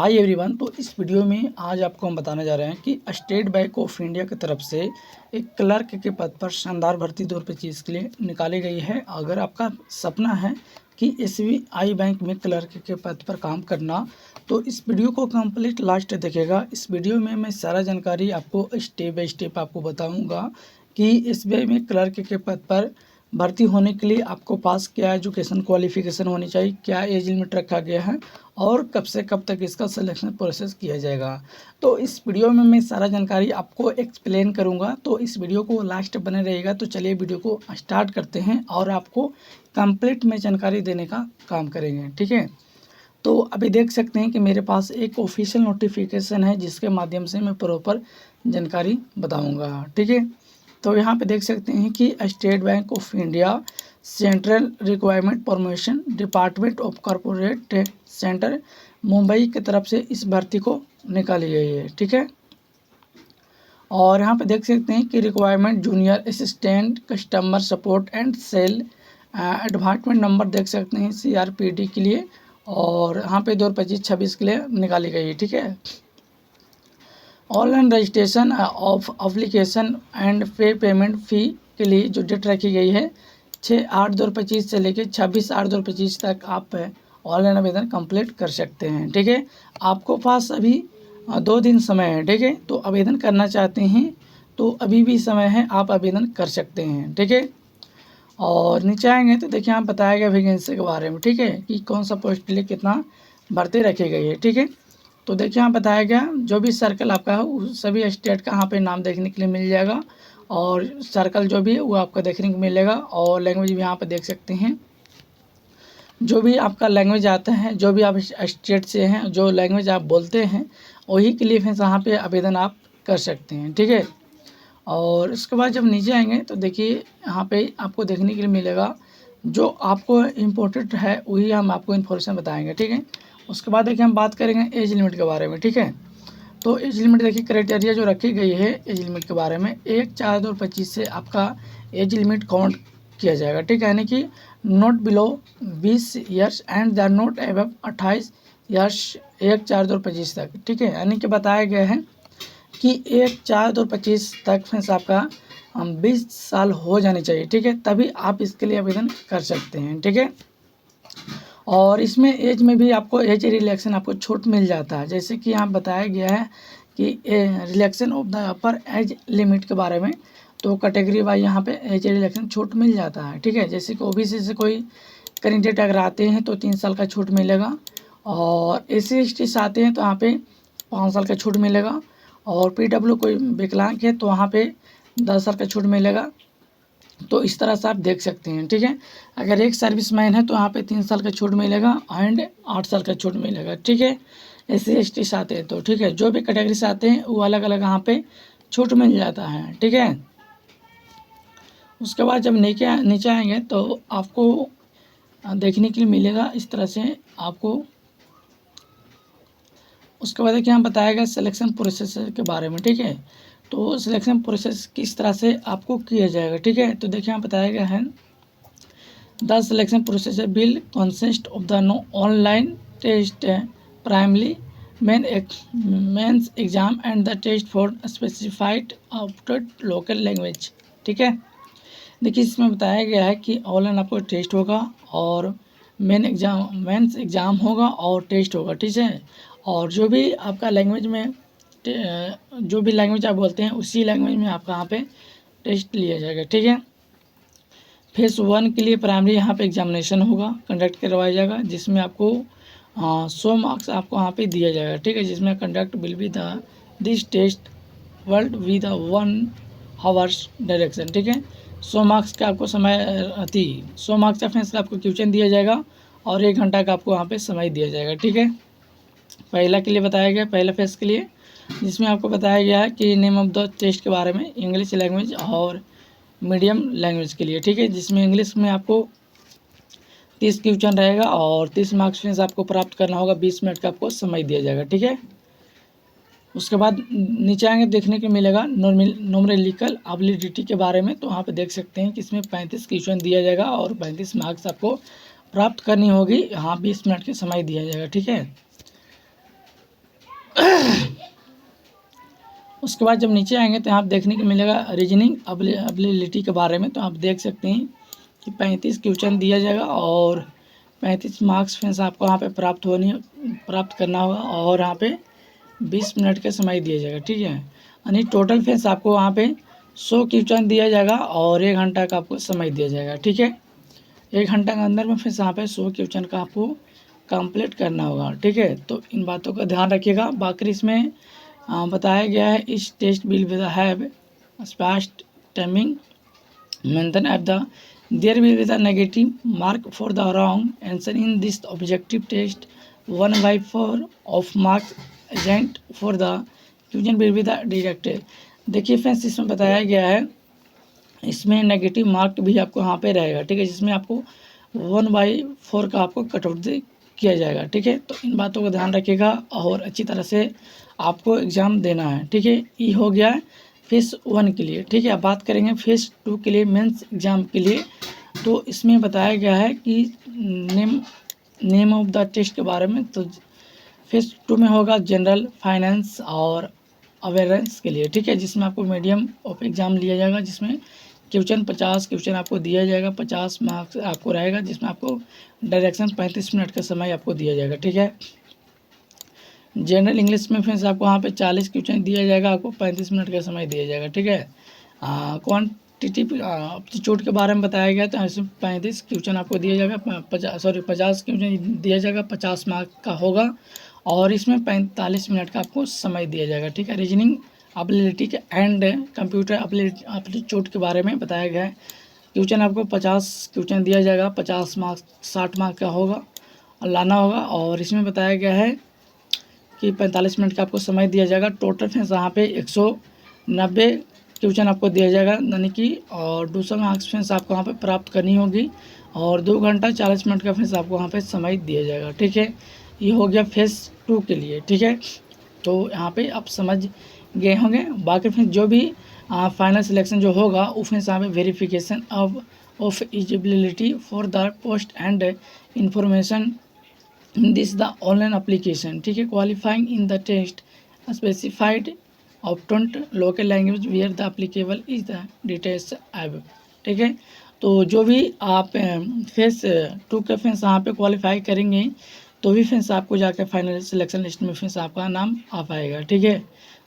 Hi everyone. तो इस video में आज आपको हम बताने जा रहे हैं कि स्टेट बैंक ऑफ इंडिया की तरफ से एक क्लर्क के पद पर शानदार भर्ती 2025 के लिए निकाली गई है। अगर आपका सपना है कि एसबीआई बैंक में क्लर्क के पद पर काम करना, तो इस वीडियो को कंप्लीट लास्ट देखेगा। इस वीडियो में मैं सारा जानकारी आपको स्टेप बाय स्टेप आपको बताऊँगा कि एसबीआई में क्लर्क के पद पर भर्ती होने के लिए आपको पास क्या एजुकेशन क्वालिफिकेशन होनी चाहिए, क्या एज लिमिट रखा गया है और कब से कब तक इसका सिलेक्शन प्रोसेस किया जाएगा। तो इस वीडियो में मैं सारा जानकारी आपको एक्सप्लेन करूंगा, तो इस वीडियो को लास्ट बने रहेगा। तो चलिए वीडियो को स्टार्ट करते हैं और आपको कंप्लीट में जानकारी देने का काम करेंगे, ठीक है। तो अभी देख सकते हैं कि मेरे पास एक ऑफिशियल नोटिफिकेशन है जिसके माध्यम से मैं प्रॉपर जानकारी बताऊँगा, ठीक है। तो यहाँ पे देख सकते हैं कि state bank of India central requirement promotion department of corporate centre Mumbai की तरफ से इस भर्ती को निकाली गई है, ठीक है। और यहाँ पे देख सकते हैं कि requirement junior assistant customer support and sale advancement number देख सकते हैं CRPD के लिए, और यहाँ पे 2025-26 के लिए निकाली गई है, ठीक है। Online registration of application and पे पेमेंट फ़ी के लिए जो डेट रखी गई है 6/8/2025 से लेकर 26/8/2025 तक आप ऑनलाइन आवेदन कंप्लीट कर सकते हैं, ठीक है। आपको पास अभी 2 दिन समय है, ठीक है। तो आवेदन करना चाहते हैं तो अभी भी समय है, आप आवेदन कर सकते हैं, ठीक है। और नीचे आएंगे तो देखिए यहाँ बताया गया वैकेंसी के बारे में, ठीक है, कि कौन सा पोस्ट के लिए कितना भर्ती रखी गई है, ठीक है। तो देखिए यहाँ बताया गया जो भी सर्कल आपका है उस सभी स्टेट का यहाँ पे नाम देखने के लिए मिल जाएगा, और सर्कल जो भी है वो आपको देखने को मिलेगा। और लैंग्वेज भी यहाँ पे देख सकते हैं, जो भी आपका लैंग्वेज आता है, जो भी आप स्टेट से हैं, जो लैंग्वेज आप बोलते हैं वही के लिए फिर यहाँ पे आवेदन आप कर सकते हैं, ठीक है। और उसके बाद जब नीचे आएंगे तो देखिए यहाँ पे आपको देखने के लिए मिलेगा जो आपको इम्पोर्टेंट है वही हम आपको इन्फॉर्मेशन बताएंगे, ठीक है। उसके बाद देखिए हम बात करेंगे एज लिमिट के बारे में, ठीक है। तो एज लिमिट देखिए क्राइटेरिया जो रखी गई है एज लिमिट के बारे में 1/4/2025 से आपका एज लिमिट काउंट किया जाएगा, ठीक है। यानी कि not below 20 years and the not above 28 years 1/4/2025 तक, ठीक है। यानी कि बताया गया है कि 1/4/2025 तक फिर आपका 20 साल हो जाने चाहिए, ठीक है, तभी आप इसके लिए आवेदन कर सकते हैं, ठीक है। और इसमें एज में भी आपको एज रिलैक्सन आपको छूट मिल जाता है, जैसे कि यहाँ बताया गया है कि relaxin of the upper age limit के बारे में। तो कैटेगरी वाइज यहाँ पे एज रिलैक्सन छूट मिल जाता है, ठीक है। जैसे कि OBC से कोई कैंडिडेट अगर आते हैं तो 3 साल का छूट मिलेगा, और SC/ST से आते हैं तो यहाँ पे 5 साल का छूट मिलेगा, और PW कोई विकलांग है तो वहाँ पे 10 साल का छूट मिलेगा। तो इस तरह से आप देख सकते हैं, ठीक है। अगर एक सर्विसमैन है तो यहाँ पे 3 साल का छूट मिलेगा एंड 8 साल का छूट मिलेगा, ठीक है। SC/ST से आते हैं तो, ठीक है, जो भी कैटेगरी से आते हैं वो अलग अलग यहाँ पे छूट मिल जाता है, ठीक है। उसके बाद जब नीचे आएंगे तो आपको देखने के लिए मिलेगा इस तरह से आपको। उसके बाद देखिए यहाँ बताया गया सिलेक्शन प्रोसेस के बारे में, ठीक है। तो सिलेक्शन प्रोसेस किस तरह से आपको किया जाएगा, ठीक है। तो देखिए यहाँ बताया गया है the selection process will consist of the no online test primary mains exam and the test for specified after local language, ठीक है। देखिए इसमें बताया गया है कि ऑनलाइन आपको टेस्ट होगा और मेंस एग्ज़ाम होगा और टेस्ट होगा, ठीक है। और जो भी आपका लैंग्वेज में जो भी लैंग्वेज आप बोलते हैं उसी लैंग्वेज में आपका यहाँ पे टेस्ट लिया जाएगा, ठीक है। फेज़ 1 के लिए प्राइमरी यहाँ पे एग्जामिनेशन होगा, कंडक्ट करवाया जाएगा, जिसमें आपको 100 मार्क्स आपको यहाँ पे दिया जाएगा, ठीक है। जिसमें conduct will be the this test world with 1 hours direction, ठीक है। 100 मार्क्स का आपको समय 100 मार्क्स का फैसला आपको क्वेश्चन दिया जाएगा और 1 घंटा का आपको वहाँ पे समय दिया जाएगा, ठीक है। पहला के लिए बताया गया, पहला फेज़ के लिए, जिसमें आपको बताया गया है कि नेम ऑफ द टेस्ट के बारे में इंग्लिश लैंग्वेज और मीडियम लैंग्वेज के लिए, ठीक है। जिसमें इंग्लिश में आपको 30 क्वेश्चन रहेगा और 30 मार्क्स में आपको प्राप्त करना होगा, 20 मिनट का आपको समय दिया जाएगा, ठीक है। उसके बाद नीचे आएंगे देखने को मिलेगा न्यूमेरिकल एबिलिटी के बारे में। तो वहाँ पे देख सकते हैं कि इसमें 35 क्वेश्चन दिया जाएगा और 35 मार्क्स आपको प्राप्त करनी होगी, यहाँ 20 मिनट के समय दिया जाएगा, ठीक है। उसके बाद जब नीचे आएंगे तो यहाँ आप देखने को मिलेगा रीजनिंग एबिलिटी के बारे में। तो आप देख सकते हैं कि 35 क्वेश्चन दिया जाएगा और 35 मार्क्स फ्रेंड्स आपको यहाँ पे प्राप्त करना होगा और यहाँ पे 20 मिनट का समय दिया जाएगा, ठीक है। यानी टोटल फ्रेंड्स आपको वहाँ पे 100 क्वेश्चन दिया जाएगा और 1 घंटा का आपको समय दिया जाएगा, ठीक है। 1 घंटा के अंदर में फ्रेंड्स यहाँ पे 100 क्वेश्चन का आपको कंप्लीट करना होगा, ठीक है। तो इन बातों का ध्यान रखिएगा। बाकी इसमें बताया गया है इस test will be have fast timing mention at the there will be the negative mark for the wrong answer in this objective test 1/4 of marks agent for the question will be the deducted. देखिए friends इसमें बताया गया है इसमें negative mark भी आपको यहाँ पे रहेगा, ठीक है, जिसमें आपको 1/4 का आपको कटआउट किया जाएगा, ठीक है। तो इन बातों का ध्यान रखिएगा और अच्छी तरह से आपको एग्ज़ाम देना है, ठीक है। ये हो गया फेज़ 1 के लिए, ठीक है। अब बात करेंगे फेज़ 2 के लिए, मेंस एग्ज़ाम के लिए। तो इसमें बताया गया है कि नेम ऑफ द टेस्ट के बारे में। तो फेज़ 2 में होगा जनरल, फाइनेंस और अवेयरनेस के लिए, ठीक है, जिसमें आपको मीडियम ऑफ एग्ज़ाम लिया जाएगा, जिसमें क्वेश्चन 50 क्वेश्चन आपको दिया जाएगा, 50 मार्क्स आपको रहेगा, जिसमें आपको डायरेक्शन 35 मिनट का समय आपको दिया जाएगा, ठीक है। जनरल इंग्लिश में फ्रेंड्स आपको वहाँ पे 40 क्वेश्चन दिया जाएगा, आपको 35 मिनट का समय दिया जाएगा, ठीक है। क्वान्टिटिव एप्टीट्यूड के बारे में बताया गया, तो इसमें 35 क्वेश्चन आपको दिया जाएगा, 50 क्वेश्चन दिया जाएगा, 50 मार्क का होगा और इसमें 45 मिनट का आपको समय दिया जाएगा, ठीक है। रीजनिंग एबिलिटी के एंड कंप्यूटर एप्टीट्यूड के बारे में बताया गया है। क्वेश्चन आपको 50 क्वेश्चन दिया जाएगा, 50 मार्क्स 60 मार्क का होगा और लाना होगा और इसमें बताया गया है कि 45 मिनट का आपको समय दिया जाएगा। टोटल फ्रेंड्स यहाँ पे 190 क्वेश्चन आपको दिया जाएगा, यानी कि और 200 मार्क्स फ्रेंड्स आपको वहाँ पे प्राप्त करनी होगी और 2 घंटा 40 मिनट का फ्रेंड्स आपको वहाँ पे समय दिया जाएगा, ठीक है। ये हो गया फेज़ 2 के लिए, ठीक है। तो यहाँ पे आप समझ गए होंगे। बाकी फ्रेंड्स जो भी फाइनल सिलेक्शन जो होगा वो फ्रेंड्स यहाँ पे verification of eligibility for the post and information this the online application, ठीक है, qualifying in the test specified optant local language where the applicable is the details अब, ठीक है। तो जो भी आप फेज़ 2 के फ्रेंड्स यहाँ पे क्वालिफाई करेंगे तो भी फ्रेंड्स आपको जाकर फाइनल सिलेक्शन लिस्ट में फ्रेंड्स आपका नाम आ पाएगा, ठीक है।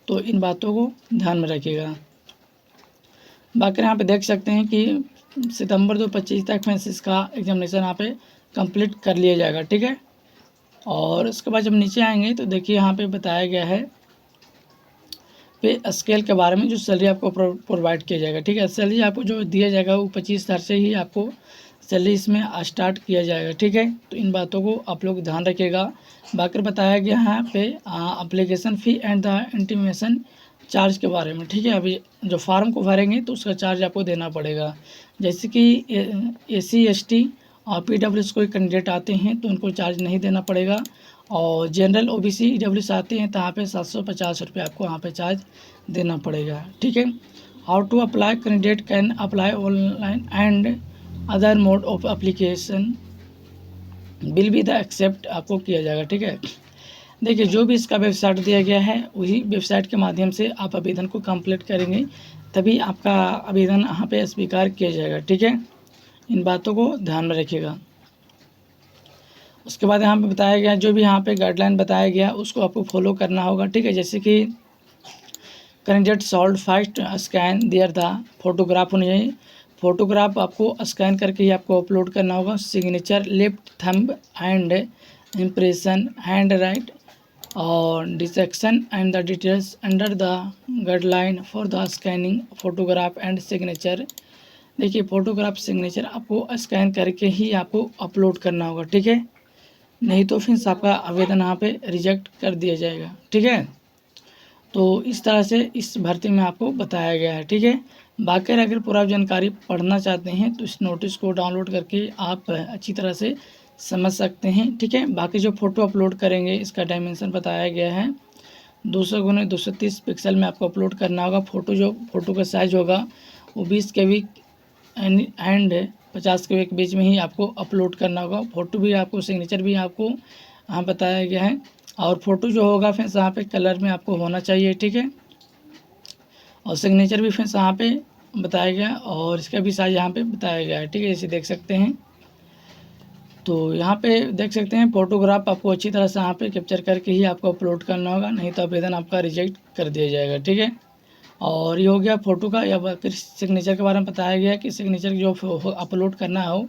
तो इन बातों को ध्यान में रखिएगा। बाकी यहाँ पे देख सकते हैं कि सितंबर 2025 तक फ्रेंड्स इसका एग्जामिनेशन यहाँ पे कंप्लीट कर लिया जाएगा, ठीक है। और उसके बाद जब नीचे आएंगे तो देखिए यहाँ पे बताया गया है पे स्केल के बारे में, जो सैलरी आपको प्रोवाइड किया जाएगा, ठीक है। सैलरी आपको जो दिया जाएगा वो 25,000 से ही आपको सैलरी इसमें स्टार्ट किया जाएगा, ठीक है। तो इन बातों को आप लोग ध्यान रखिएगा। बाकी बताया गया है यहाँ पे application fee and the intimation charge के बारे में, ठीक है। अभी जो फार्म को भरेंगे तो उसका चार्ज आपको देना पड़ेगा। जैसे कि SC ST और PWS कोई कैंडिडेट आते हैं तो उनको चार्ज नहीं देना पड़ेगा और जनरल OBC EWS आते हैं तो यहाँ पे 750 रुपये आपको यहाँ पे चार्ज देना पड़ेगा, ठीक है। How to apply, candidate can apply online and other mode of application will be the accept आपको किया जाएगा, ठीक है। देखिए जो भी इसका वेबसाइट दिया गया है वही वेबसाइट के माध्यम से आप आवेदन को कंप्लीट करेंगे तभी आपका आवेदन यहाँ पे स्वीकार किया जाएगा, ठीक है। इन बातों को ध्यान में रखिएगा। उसके बाद यहाँ पे बताया गया जो भी यहाँ पे गाइडलाइन बताया गया उसको आपको फॉलो करना होगा, ठीक है। जैसे कि candidate solve first scan their the photograph होनी चाहिए, फोटोग्राफ आपको स्कैन करके ही आपको अपलोड करना होगा। Signature, left thumb and impression, hand right और dissection and the details under the guideline for the scanning photograph and signature. देखिए फोटोग्राफ सिग्नेचर आपको स्कैन करके ही आपको अपलोड करना होगा, ठीक है, नहीं तो फिर आपका आवेदन यहाँ पे रिजेक्ट कर दिया जाएगा, ठीक है। तो इस तरह से इस भर्ती में आपको बताया गया है, ठीक है। बाकी अगर पूरा जानकारी पढ़ना चाहते हैं तो इस नोटिस को डाउनलोड करके आप अच्छी तरह से समझ सकते हैं, ठीक है। बाकी जो फ़ोटो अपलोड करेंगे इसका डायमेंशन बताया गया है 200x230 पिक्सल में आपको अपलोड करना होगा। फ़ोटो का साइज़ होगा वो 20 KB एंड 50 KB के बीच में ही आपको अपलोड करना होगा। फ़ोटो भी आपको, सिग्नेचर भी आपको यहाँ बताया गया है और फ़ोटो जो होगा फिर यहाँ पे कलर में आपको होना चाहिए, ठीक है। और सिग्नेचर भी फ्रेंड्स यहाँ पे बताया गया और इसका भी साइज यहाँ पे बताया गया है, ठीक है, इसे देख सकते हैं। तो यहाँ पे देख सकते हैं फोटोग्राफ आपको अच्छी तरह से यहाँ पे कैप्चर करके ही आपको अपलोड करना होगा, नहीं तो आवेदन आपका रिजेक्ट कर दिया जाएगा, ठीक है। और ये हो गया फ़ोटो का। या फिर सिग्नेचर के बारे में बताया गया कि सिग्नेचर जो अपलोड करना हो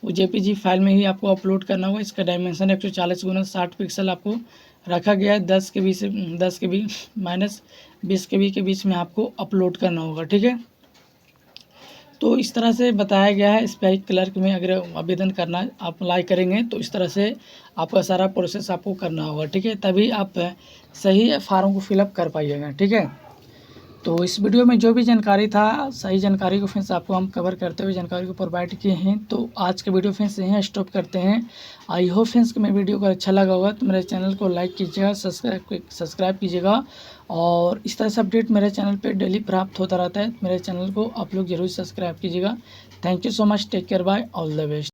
वो जेपीजी फाइल में ही आपको अपलोड करना होगा। इसका डायमेंशन 140x60 पिक्सल आपको रखा गया है। 10 KB से 10 KB माइनस 20 KB के बीच में आपको अपलोड करना होगा, ठीक है। तो इस तरह से बताया गया है। स्पाई क्लर्क में अगर आवेदन करना अप्लाई करेंगे तो इस तरह से आपका सारा प्रोसेस आपको करना होगा, ठीक है, तभी आप सही फार्म को फिलअप कर पाइएगा, ठीक है। तो इस वीडियो में जो भी जानकारी था, सही जानकारी को फ्रेंड्स आपको हम कवर करते हुए जानकारी को प्रोवाइड किए हैं। तो आज के वीडियो फ्रेंड्स यहीं स्टॉप करते हैं। आई होप फ्रेंड्स कि मेरे वीडियो को अच्छा लगा होगा तो मेरे चैनल को लाइक कीजिएगा, सब्सक्राइब कीजिएगा और इस तरह से अपडेट मेरे चैनल पे डेली प्राप्त होता रहता है। मेरे चैनल को आप लोग जरूर सब्सक्राइब कीजिएगा। Thank you so much, take care, bye, all the best.